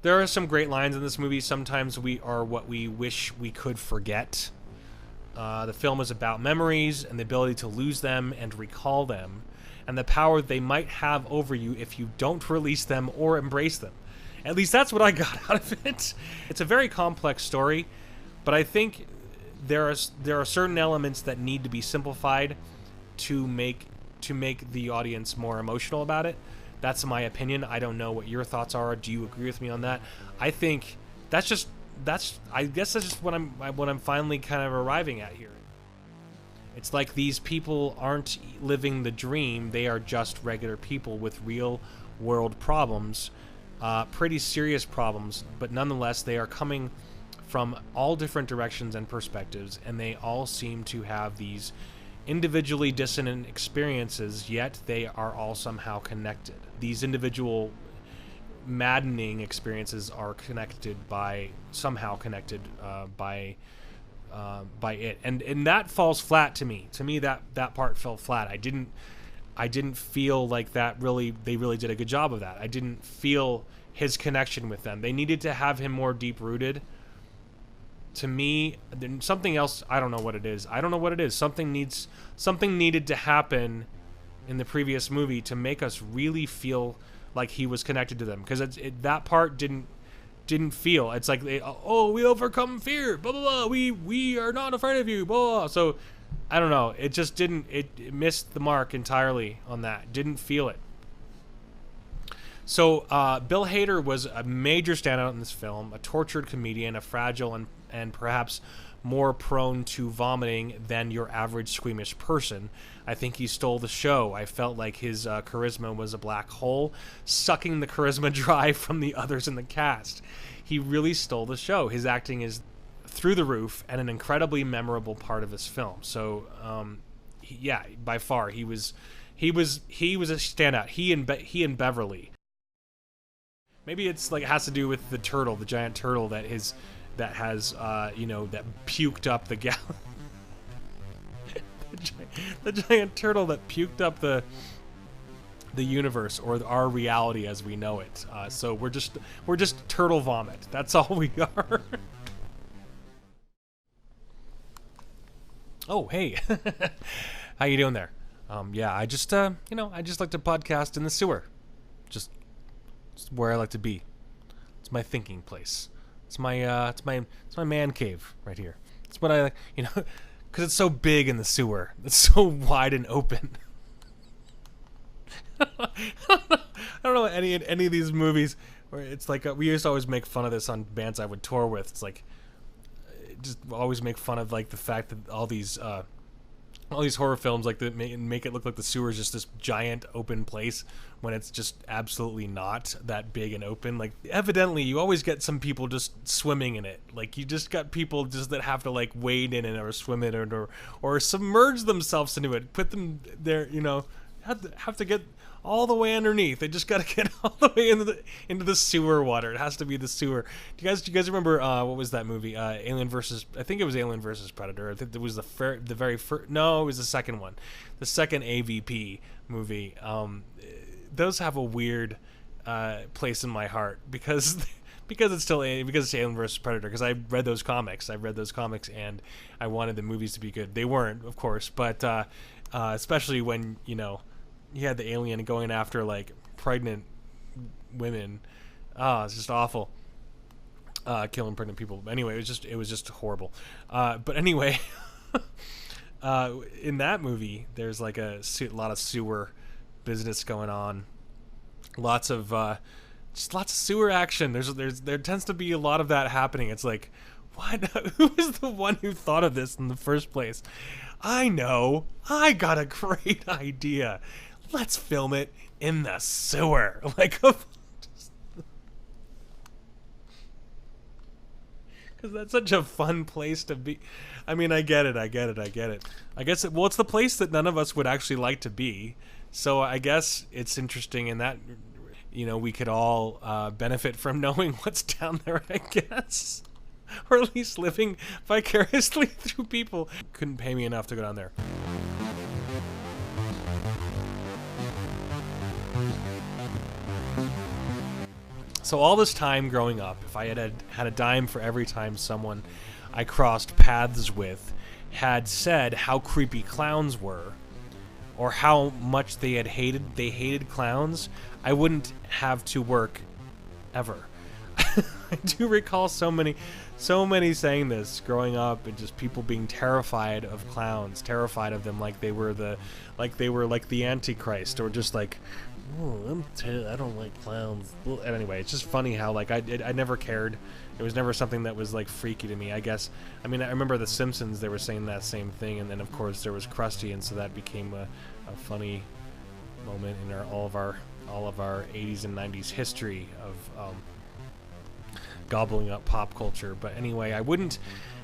There are some great lines in this movie. Sometimes we are what we wish we could forget. The film is about memories and the ability to lose them and recall them, and the power they might have over you if you don't release them or embrace them. At least that's what I got out of it. It's a very complex story, but I think there are certain elements that need to be simplified to make the audience more emotional about it. That's my opinion. I don't know what your thoughts are. Do you agree with me on that? I think I guess that's just what I'm finally kind of arriving at here. It's like these people aren't living the dream. They are just regular people with real world problems, pretty serious problems, but nonetheless they are coming from all different directions and perspectives, and they all seem to have these individually dissonant experiences, yet they are all somehow connected. These individual maddening experiences are somehow connected by it, and that falls flat to me. To me, that part fell flat. I didn't feel like they really did a good job of that. I didn't feel his connection with them. They needed to have him more deep rooted. To me, something else. I don't know what it is. Something needed to happen in the previous movie to make us really feel like he was connected to them, because that part didn't feel. It's like we overcome fear, blah blah blah. We are not afraid of you, blah blah blah. So I don't know. It just didn't. It missed the mark entirely on that. Didn't feel it. So Bill Hader was a major standout in this film, a tortured comedian, a fragile and perhaps more prone to vomiting than your average squeamish person. I think he stole the show. I felt like his charisma was a black hole, sucking the charisma dry from the others in the cast. He really stole the show. His acting is through the roof and an incredibly memorable part of this film. So, by far, he was a standout. He and Beverly. Maybe it's like it has to do with the turtle, the giant turtle that puked up the gallon. the giant turtle that puked up the universe, or our reality as we know it. So we're just turtle vomit. That's all we are. Oh, hey. How you doing there? I just like to podcast in the sewer. Just where I like to be. It's my thinking place. It's my man cave right here. It's what I, because it's so big in the sewer. It's so wide and open. I don't know any of these movies where it's like we used to always make fun of this on bands I would tour with. It's like just always make fun of like the fact that all these horror films like that make it look like the sewer is just this giant open place when it's just absolutely not that big and open. Like evidently you always get some people just swimming in it. Like you just got people just that have to like wade in it or swim in it or submerge themselves into it, put them there, have to get all the way underneath. They just got to get all the way into the sewer water. It has to be the sewer. Do you guys remember what was that movie? Alien versus. I think it was Alien versus Predator. I think it was the very first. No, it was the second one, the second AVP movie. Those have a weird place in my heart because it's Alien versus Predator. Because I read those comics. And I wanted the movies to be good. They weren't, of course, but especially when you had the alien going after like pregnant women. It's just awful. Killing pregnant people. Anyway, it was just horrible. But anyway, in that movie, there's like a lot of sewer business going on. Lots of sewer action. There tends to be a lot of that happening. It's like, what? Who was the one who thought of this in the first place? I know. I got a great idea. Let's film it in the sewer. Like, because that's such a fun place to be. I mean, I get it. I guess it's the place that none of us would actually like to be. So I guess it's interesting in that, we could all benefit from knowing what's down there, I guess. Or at least living vicariously through people. Couldn't pay me enough to go down there. So all this time growing up, if I had a dime for every time someone I crossed paths with had said how creepy clowns were, or how much they hated clowns, I wouldn't have to work ever. I do recall so many saying this growing up, and just people being terrified of clowns, terrified of them like they were the Antichrist, or just like, oh, I don't like clowns. Well, anyway, it's just funny how like I never cared. It was never something that was like freaky to me, I guess. I mean, I remember The Simpsons, they were saying that same thing, and then of course there was Krusty, and so that became a funny moment in all of our 80s and 90s history of gobbling up pop culture. But anyway, I wouldn't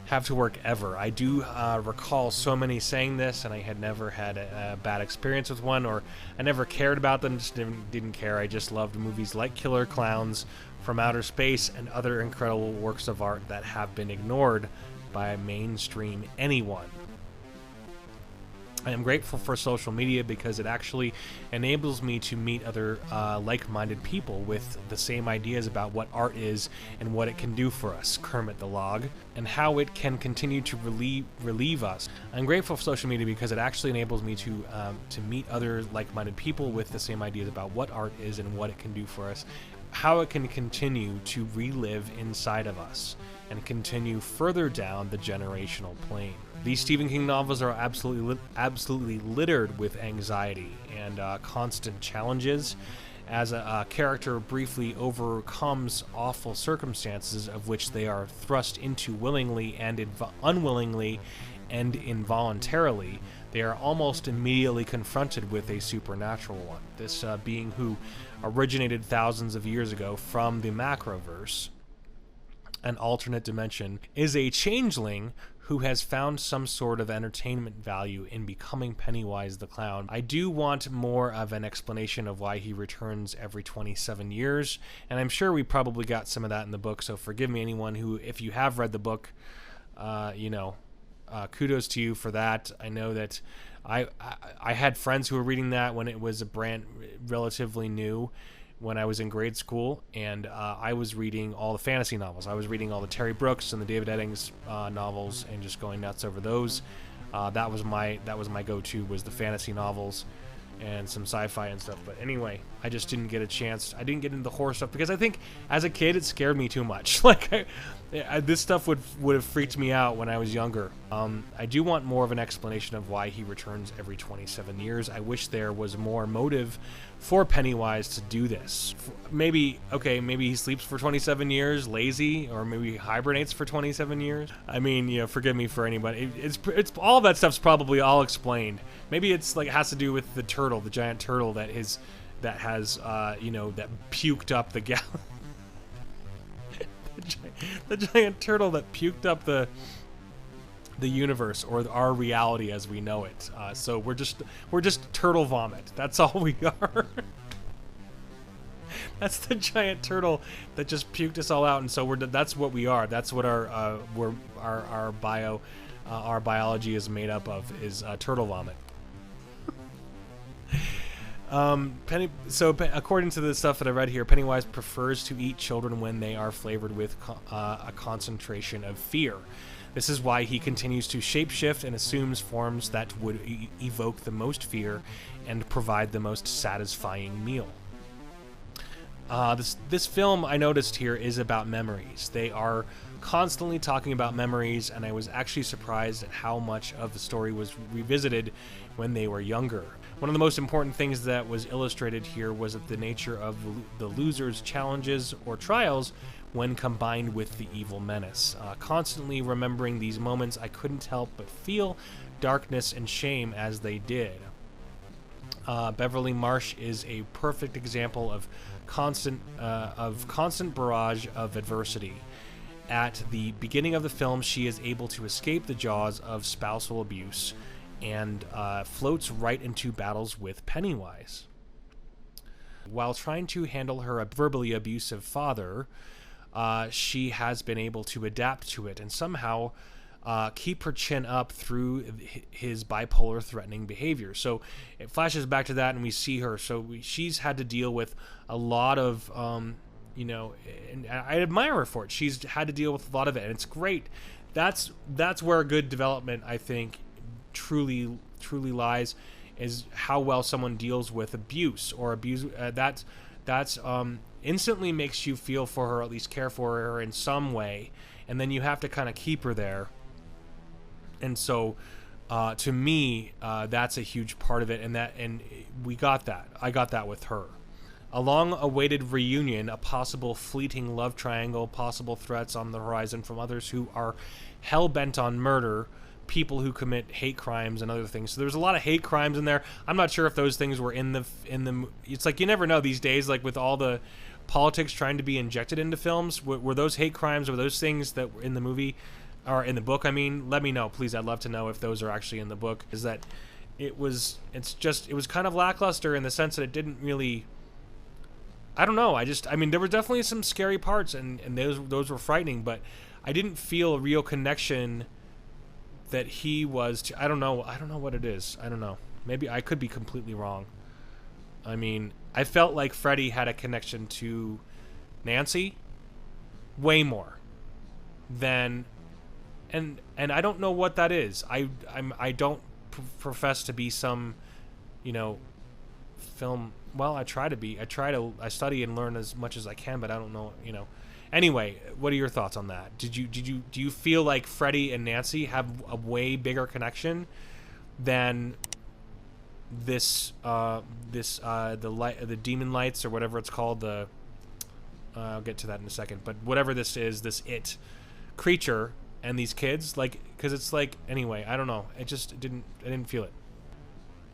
have to work ever. I do recall so many saying this, and I had never had a bad experience with one, or I never cared about them, just didn't care. I just loved movies like Killer Clowns from Outer Space and other incredible works of art that have been ignored by mainstream anyone. I am grateful for social media because it actually enables me to meet other like-minded people with the same ideas about what art is and what it can do for us, Kermit the Log, and how it can continue to relieve us. I'm grateful for social media because it actually enables me to meet other like-minded people with the same ideas about what art is and what it can do for us, how it can continue to relive inside of us and continue further down the generational plane. These Stephen King novels are absolutely littered with anxiety and constant challenges as a character briefly overcomes awful circumstances of which they are thrust into willingly and unwillingly and involuntarily. They are almost immediately confronted with a supernatural one, this being who originated thousands of years ago from the Macroverse, an alternate dimension, is a changeling who has found some sort of entertainment value in becoming Pennywise the Clown. I do want more of an explanation of why he returns every 27 years, and I'm sure we probably got some of that in the book, so forgive me, anyone who, if you have read the book, kudos to you for that. I know that I had friends who were reading that when it was relatively new, when I was in grade school, and I was reading all the fantasy novels. I was reading all the Terry Brooks and the David Eddings novels, and just going nuts over those. That was my go-to, was the fantasy novels and some sci-fi and stuff. But anyway, I just didn't get a chance. I didn't get into the horror stuff because I think as a kid it scared me too much. Like this stuff would have freaked me out when I was younger. I do want more of an explanation of why he returns every 27 years. I wish there was more motive for Pennywise to do this. Maybe he sleeps for 27 years, lazy, or maybe he hibernates for 27 years. I mean, forgive me for anybody. It's all that stuff's probably all explained. Maybe it's like it has to do with the turtle, the giant turtle that has that puked up the the giant turtle that puked up the universe, or our reality as we know it. So we're just turtle vomit. That's all we are. That's the giant turtle that just puked us all out, and so that's what we are. That's what our biology is made up of, is turtle vomit. According to the stuff that I read here, Pennywise prefers to eat children when they are flavored with a concentration of fear. This is why he continues to shapeshift and assumes forms that would evoke the most fear and provide the most satisfying meal. This film, I noticed here, is about memories. They are constantly talking about memories, and I was actually surprised at how much of the story was revisited when they were younger. One of the most important things that was illustrated here was the nature of the loser's challenges or trials when combined with the evil menace. Constantly remembering these moments, I couldn't help but feel darkness and shame as they did. Beverly Marsh is a perfect example of constant barrage of adversity. At the beginning of the film, she is able to escape the jaws of spousal abuse and floats right into battles with Pennywise. While trying to handle her verbally abusive father, she has been able to adapt to it and somehow keep her chin up through his bipolar threatening behavior. So it flashes back to that, and we see her. So she's had to deal with a lot of you know, and I admire her for it. She's had to deal with a lot of it, and it's great. That's where good development, I think, truly lies, is how well someone deals with abuse or abuse. That's instantly makes you feel for her, at least care for her in some way, and then you have to kind of keep her there. And so, to me, that's a huge part of it, and we got that. I got that with her. A long-awaited reunion, a possible fleeting love triangle, possible threats on the horizon from others who are hell-bent on murder, people who commit hate crimes and other things. So there's a lot of hate crimes in there. I'm not sure if those things were in the. It's like you never know these days. Like with all the politics trying to be injected into films, were those hate crimes? Were those things that were in the movie or in the book? I mean, let me know, please. I'd love to know if those are actually in the book. Is that it was kind of lackluster in the sense that it didn't really. I don't know. I mean, there were definitely some scary parts, and those were frightening, but I didn't feel a real connection that he was. I don't know what it is. I don't know. Maybe I could be completely wrong. I mean, I felt like Freddy had a connection to Nancy way more than, and I don't know what that is. I don't profess to be some, you know, film. Well, I study and learn as much as I can, but I don't know, you know. Anyway, what are your thoughts on that? Do you feel like Freddy and Nancy have a way bigger connection than the demon lights or whatever it's called? I'll get to that in a second, but whatever this is, this it creature and these kids, like, because it's like, anyway, I don't know. I didn't feel it.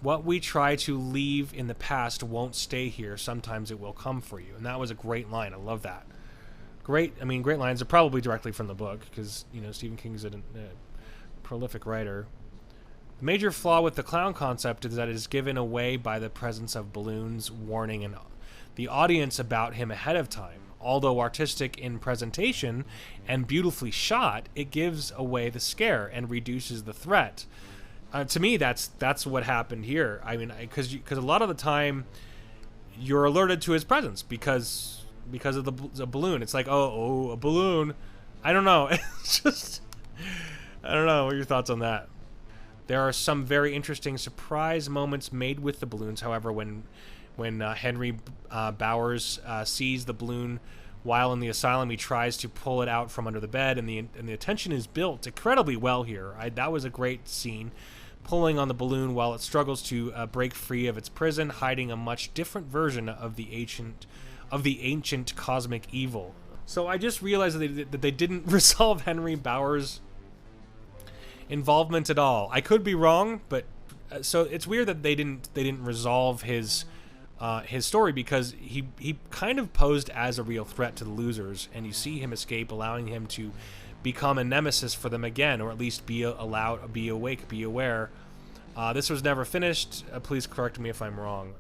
What we try to leave in the past won't stay here. Sometimes it will come for you. And that was a great line. I love that. Great lines are probably directly from the book because, you know, Stephen King's a prolific writer. The major flaw with the clown concept is that it is given away by the presence of balloons, warning the audience about him ahead of time. Although artistic in presentation and beautifully shot, it gives away the scare and reduces the threat. To me, that's what happened here. I mean, because a lot of the time you're alerted to his presence because of the balloon. It's like, oh, a balloon. I don't know. It's just, I don't know. What are your thoughts on that? There are some very interesting surprise moments made with the balloons. However, when Henry Bowers sees the balloon while in the asylum, he tries to pull it out from under the bed, and the tension is built incredibly well here. That was a great scene. Pulling on the balloon while it struggles to break free of its prison, hiding a much different version of the ancient cosmic evil. So I just realized that they didn't resolve Henry Bowers' involvement at all. I could be wrong, but so it's weird that they didn't resolve his story, because he kind of posed as a real threat to the losers, and you see him escape, allowing him to become a nemesis for them again, or at least be awake, be aware. This was never finished. Please correct me if I'm wrong.